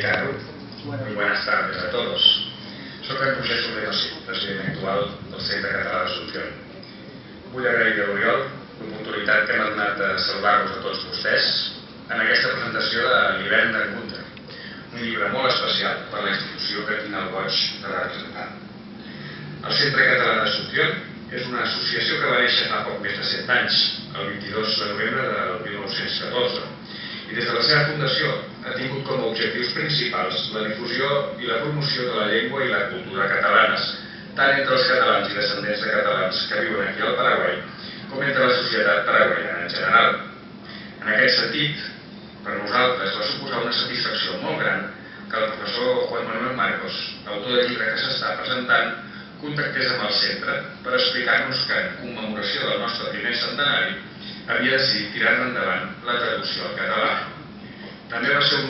Carro. Muy buenas tardes a todos. Soc en Roger Soler Massip, president actual del Centre Català d'Assumpción. Vull agrair a l'Oriol l'oportunitat que m'ha donat de saludar-vos a tots vostès en aquesta presentació de l'Hivern d'en Gunther, un llibre molt especial per a la institució que tinc el goig de representar. El Centre Català d'Assumpción és una associació que va néixer fa poc més de 100 anys, el 22 de novembre del 1914, i des de la seva fundació ha tingut com a objectius principals la difusió i la promoció de la llengua i la cultura catalanes, tant entre els catalans i descendents de catalans que viuen aquí al Paraguai, com entre la societat paraguaiana en general. En aquest sentit, per nosaltres va suposar una satisfacció molt gran que el professor Juan Manuel Marcos, l'autor del llibre que s'està presentant, contactés amb el centre per explicar-nos que, en commemoració del nostre primer centenari, havia decidit tirar endavant la traducció al català. També va ser un